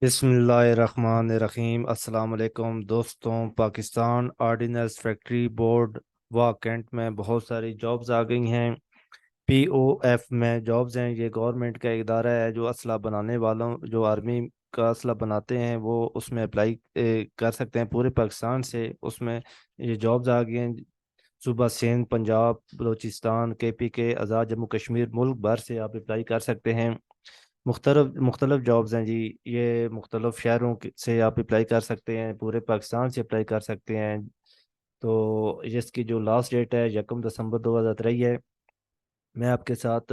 बिस्मिल्लाहिर्रहमानिर्रहीम। अस्सलाम वालेकुम दोस्तों। पाकिस्तान आर्डिनेंस फैक्ट्री बोर्ड व कैंट में बहुत सारी जॉब्स आ गई हैं। पीओएफ में जॉब्स हैं। ये गवर्नमेंट का इदारा है जो असला बनाने वालों, जो आर्मी का असला बनाते हैं, वो उसमें अप्लाई कर सकते हैं पूरे पाकिस्तान से। उसमें ये जॉब्स आ गई हैं। सूबा सिंध, पंजाब, बलूचिस्तान, केपीके, आज़ाद जम्मू कश्मीर, मुल्क भर से आप अप्लाई कर सकते हैं। मुख्तलिफ मुख्तलिफ जॉब्स हैं जी। ये मुख्तलिफ शहरों से आप अप्लाई कर सकते हैं, पूरे पाकिस्तान से अप्लाई कर सकते हैं। तो इसकी जो लास्ट डेट है 1 दिसंबर 2023 है। मैं आपके साथ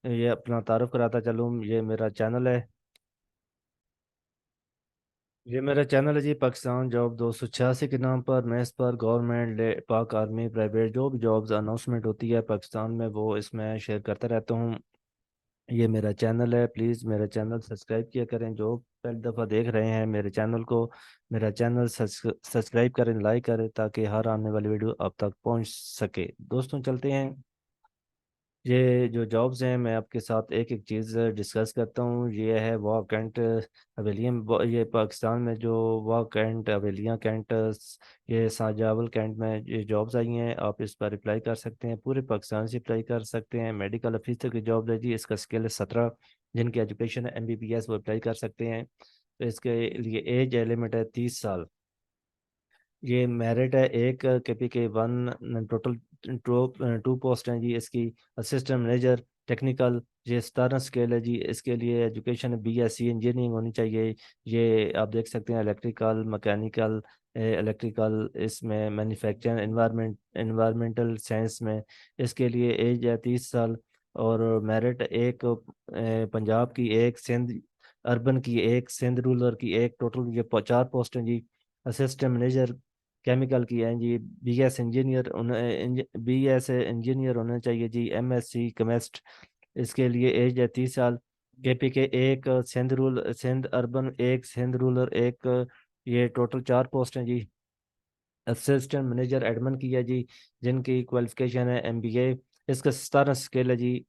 ये अपना तारुफ कराता चलूँ। ये मेरा चैनल है। ये मेरा चैनल है जी, पाकिस्तान जॉब 286 के नाम पर। मैं इस पर गवर्नमेंट, पाक आर्मी, प्राइवेट जो भी जॉब्स अनाउंसमेंट होती है पाकिस्तान में, वो इसमें शेयर करता रहता हूँ। ये मेरा चैनल है, प्लीज़ मेरा चैनल सब्सक्राइब किया करें। जो पहली दफ़ा देख रहे हैं मेरे चैनल को, मेरा चैनल सब्सक्राइब करें, लाइक करें, ताकि हर आने वाली वीडियो आप तक पहुंच सके। दोस्तों चलते हैं। ये जो जॉब्स हैं, मैं आपके साथ एक एक चीज़ डिस्कस करता हूँ। ये है वाह कैंट हवेलियाँ। ये पाकिस्तान में जो वाह कैंट हवेलियाँ कैंट, ये शाहजावल कैंट में ये जॉब्स आई हैं। आप इस पर अप्लाई कर सकते हैं, पूरे पाकिस्तान से अप्लाई कर सकते हैं। मेडिकल ऑफिसर की जॉब है जी। इसका स्केल है 17। जिनकी एजुकेशन है एमबीबीएस, वो अप्लाई कर सकते हैं। तो इसके लिए एज लिमिट है 30 साल। ये मेरिट है एक KPK 1। टोटल टू पोस्ट हैं जी इसकी। असिस्टेंट मैनेजर टेक्निकल, ये 17 स्केल है जी। इसके लिए एजुकेशन BSc इंजीनियरिंग होनी चाहिए। ये आप देख सकते हैं इलेक्ट्रिकल, मैकेनिकल, इलेक्ट्रिकल, इसमें मैन्युफैक्चरिंग, एनवायरमेंटल साइंस में। इसके लिए एज है 30 साल। और मेरिट एक पंजाब की एक, सिंध अर्बन की एक, सिंध रूरल की एक। टोटल ये 4 पोस्ट हैं जी। असिस्टेंट मैनेजर केमिकल की है जी। BS इंजीनियर होना चाहिए जी। MSc chemist. इसके लिए एज है 30 साल। KPK एक, सिंध अर्बन एक, सिंध रूरल एक। ये टोटल 4 पोस्ट हैं जी। असिस्टेंट मैनेजर एडमिन की है जी। जिनकी क्वालिफिकेशन है MBA। इसका 17 स्केल है जी।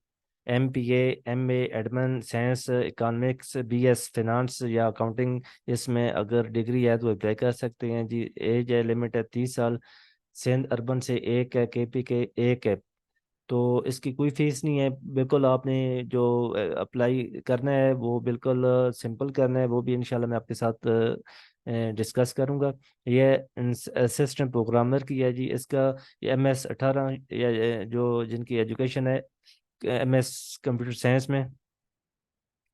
MPA, MA admin science, economics, BS finance या अकाउंटिंग, इसमें अगर डिग्री है तो अप्लाई कर सकते हैं जी। एज है लिमिट है 30 साल। सिंध अर्बन से एक है, KPK एक है। तो इसकी कोई फीस नहीं है। बिल्कुल आपने जो अप्लाई करना है वो बिल्कुल सिंपल करना है। वो भी इंशाल्लाह मैं आपके साथ डिस्कस करूंगा। ये असिस्टेंट प्रोग्रामर की है जी। इसका MS 18 या जो जिनकी एजुकेशन है MS कंप्यूटर साइंस में,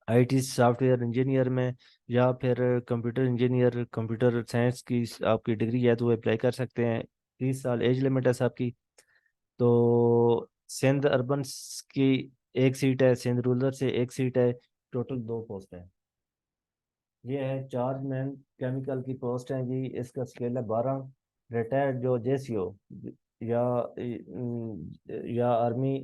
IT सॉफ्टवेयर इंजीनियर में, या फिर कंप्यूटर इंजीनियर कंप्यूटर साइंस की आपकी डिग्री है तो वो अप्लाई कर सकते हैं। 30 साल एज लिमिट है सबकी। तो सिंध अर्बन की एक सीट है, सिंध रूरल से एक सीट है। टोटल 2 पोस्ट है। ये है चार्ज मैन केमिकल की पोस्ट है जी। इसका स्केल है 12। रिटायर्ड जो JCO या या आर्मी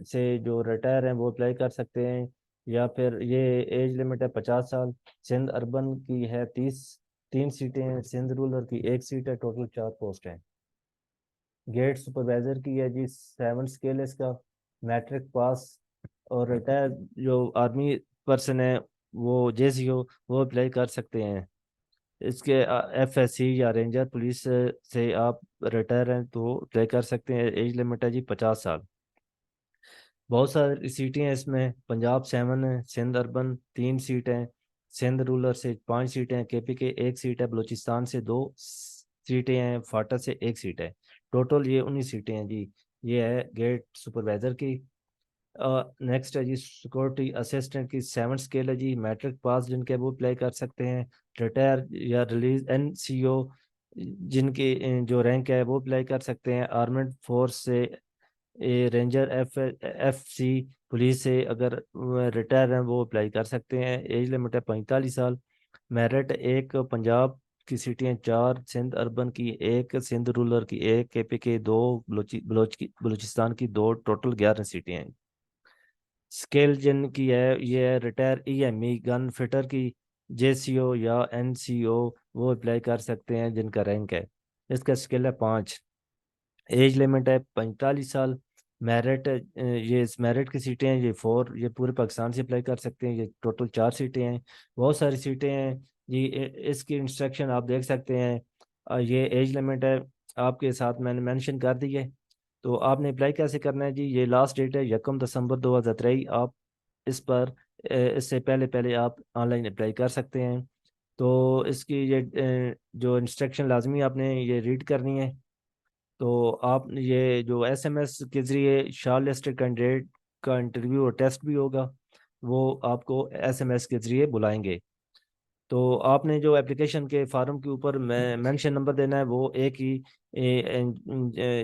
से जो रिटायर हैं वो अप्लाई कर सकते हैं। या फिर ये एज लिमिट है 50 साल। सिंध अर्बन की है 30। 3 सीटें हैं। सिंध रूरल की एक सीट है। टोटल 4 पोस्ट हैं। गेट सुपरवाइजर की है जी। 7 स्केल है इसका। Matric pass. और रिटायर जो आर्मी पर्सन है, वो JCO, वो अप्लाई कर सकते हैं। इसके FSC या रेंजर पुलिस से आप रिटायर हैं तो अप्लाई कर सकते हैं। एज लिमिट है जी 50 साल। बहुत सारी सीटें हैं इसमें। पंजाब 7 है, सिंध अर्बन 3 सीट हैं, सिंध रूरल से 5 सीटें हैं, KPK एक सीट है, बलूचिस्तान से 2 सीटें हैं, फाटा से एक सीट है। टोटल ये 19 सीटें हैं जी। ये है गेट सुपरवाइजर की। नेक्स्ट है जी सिक्योरिटी असिस्टेंट की। 7 स्केल है जी। मैट्रिक पास जिनके वो अप्लाई कर सकते हैं। रिटायर या रिलीज NCO जिनकी जो रैंक है वो अप्लाई कर सकते हैं। आर्मेड फोर्स से रेंजर, FC पुलिस से अगर रिटायर हैं वो अप्लाई कर सकते हैं। एज लिमिट है 45 साल। मेरिट एक, पंजाब की सीटें 4, सिंध अर्बन की एक, सिंध रूरल की एक, KPK 2, बलूचिस्तान की 2। टोटल 11 सीटें हैं। स्केल जिन की है ये है रिटायर EME गन फिटर की। JCO या NCO वो अप्लाई कर सकते हैं जिनका रैंक है। इसका स्केल है 5। एज लिमिट है 45 साल। میرٹ یہ میرٹ کی سیٹیں ہیں، یہ 4، یہ پورے پاکستان سے اپلائی کر سکتے ہیں، یہ ٹوٹل 4 سیٹیں ہیں، بہت ساری سیٹیں ہیں جی۔ اس کی انسٹرکشن آپ دیکھ سکتے ہیں، یہ ایج لمٹ ہے آپ کے ساتھ میں نے مینشن کر دی ہے۔ تو آپ نے اپلائی کیسے کرنا ہے جی؟ یہ لاسٹ ڈیٹ ہے 1 دسمبر 2023، آپ اس پر اس سے پہلے پہلے آپ آن لائن اپلائی کر سکتے ہیں۔ تو اس کی یہ جو انسٹرکشن لازمی آپ نے یہ ریڈ کرنی ہے۔ تو آپ یہ جو ایس ایم ایس کے ذریعے شارٹ لسٹڈ کینڈیڈیٹ کا انٹرویو اور ٹیسٹ بھی ہوگا، وہ آپ کو ایس ایم ایس کے ذریعے بلائیں گے۔ تو آپ نے جو اپلیکیشن کے فارم کے اوپر مینشن نمبر دینا ہے، وہ ایک ہی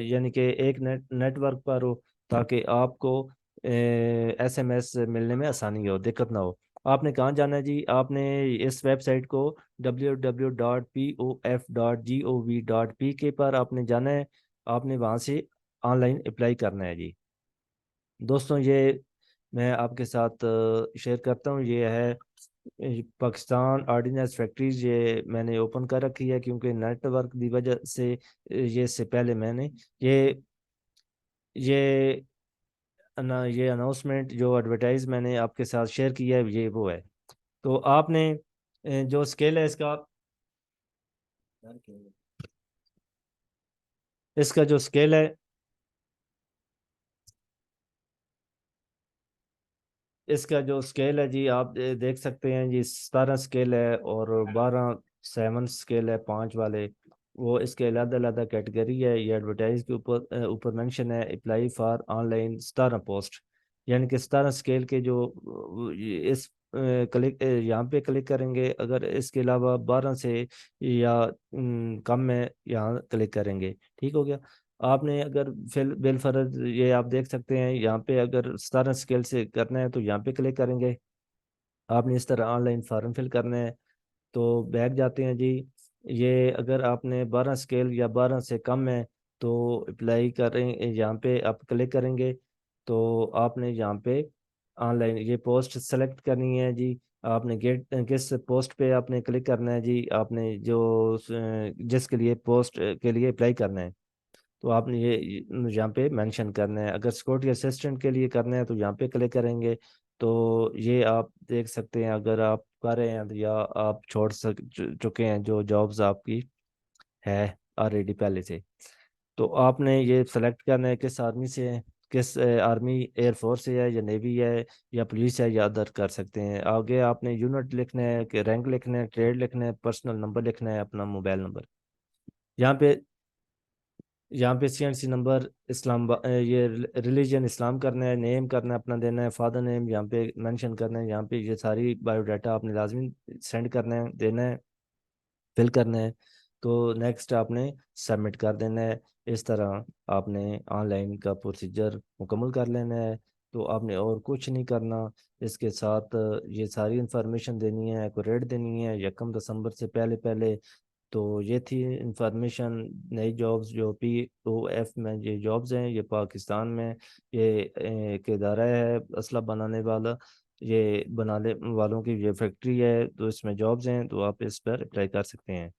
یعنی کہ ایک نیٹ ورک پر ہو، تاکہ آپ کو ایس ایم ایس ملنے میں آسانی ہو، دقت نہ ہو۔ آپ نے کہاں جانا ہے جی؟ آپ نے اس ویب سائٹ کو www.pof.gov.pk پر آپ نے جانا ہے، آپ نے وہاں سے آن لائن اپلائی کرنا ہے جی۔ دوستوں، یہ میں آپ کے ساتھ شیئر کرتا ہوں، یہ ہے پاکستان آرڈیننس فیکٹریز، یہ میں نے اوپن کر رکھی ہے کیونکہ نیٹ ورک کی وجہ سے یہ اس سے پہلے میں نے یہ یہ اناؤنسمنٹ جو ایڈورٹائز میں نے آپ کے ساتھ شیئر کیا ہے، یہ وہ ہے۔ تو آپ نے جو اسکیل ہے اس کا جو اسکیل ہے، اس کا جو اسکیل ہے جی، آپ دیکھ سکتے ہیں جی، 17 اسکیل ہے اور 12 7 اسکیل ہے، 5 والے، وہ اس کے علیحدہ علیحدہ کیٹیگری ہے۔ یہ ایڈورٹائز کے اوپر مینشن ہے، apply for on line 17 post, یعنی کہ 17 اسکیل کے جو اس کلک یہاں پہ کلک کریں گے، اگر اس کے علاوہ 12 سے یا کم میں یہاں کلک کریں گے، ٹھیک ہو گیا۔ آپ نے اگر بالفرض یہ آپ دیکھ سکتے ہیں یہاں پہ، اگر 17 اسکیل سے کرنا ہے تو یہاں پہ کلک کریں گے۔ آپ نے اس طرح آن لائن فارم فل کرنا ہے، تو بیک جاتے ہیں جی۔ یہ اگر آپ نے 12 اسکیل یا 12 سے کم ہے تو اپلائی کریں، یہاں پہ آپ کلک کریں گے، تو آپ نے یہاں پہ آن لائن یہ پوسٹ سلیکٹ کرنی ہے جی۔ آپ نے کس پوسٹ پہ آپ نے کلک کرنا ہے جی؟ آپ نے جو جس کے لیے پوسٹ کے لیے اپلائی کرنا ہے، تو آپ نے یہ یہاں پہ مینشن کرنا ہے۔ اگر سیکورٹی اسسٹنٹ کے لیے کرنا ہے تو یہاں پہ کلک کریں گے۔ تو یہ آپ دیکھ سکتے ہیں، اگر آپ کر رہے ہیں یا آپ چھوڑ چکے ہیں جو جابز آپ کی ہے آلریڈی پہلے سے، تو آپ نے یہ سلیکٹ کرنا ہے کس آرمی سے ہے، کس آرمی ایئر فورس سے ہے یا نیوی ہے یا پولیس ہے یا ادر کر سکتے ہیں۔ آگے آپ نے یونٹ لکھنا ہے کہ رینک لکھنا ہے، ٹریڈ لکھنا ہے، پرسنل نمبر لکھنا ہے، اپنا موبائل نمبر۔ یہاں پہ سی این سی نمبر، اسلام یہ ریلیجن اسلام کرنا ہے، نیم کرنا ہے اپنا، دینا ہے فادر نیم، یہاں پہ مینشن کرنا ہے، یہاں پہ یہ ساری بایو ڈاٹا آپ نے لازمی سینڈ کرنا ہے، دینا ہے، فل کرنا ہے۔ تو نیکسٹ آپ نے سبمٹ کر دینا ہے۔ اس طرح آپ نے آن لائن کا پروسیجر مکمل کر لینا ہے۔ تو آپ نے اور کچھ نہیں کرنا، اس کے ساتھ یہ ساری انفارمیشن دینی ہے، ایکوریٹ دینی ہے 1 دسمبر سے پہلے پہلے۔ تو یہ تھی انفارمیشن، نئی جابز جو POF میں یہ جابز ہیں، یہ پاکستان میں یہ ایک ادارہ ہے اسلحہ بنانے والا، یہ بنانے والوں کی یہ فیکٹری ہے، تو اس میں جابز ہیں، تو آپ اس پر اپلائی کر سکتے ہیں۔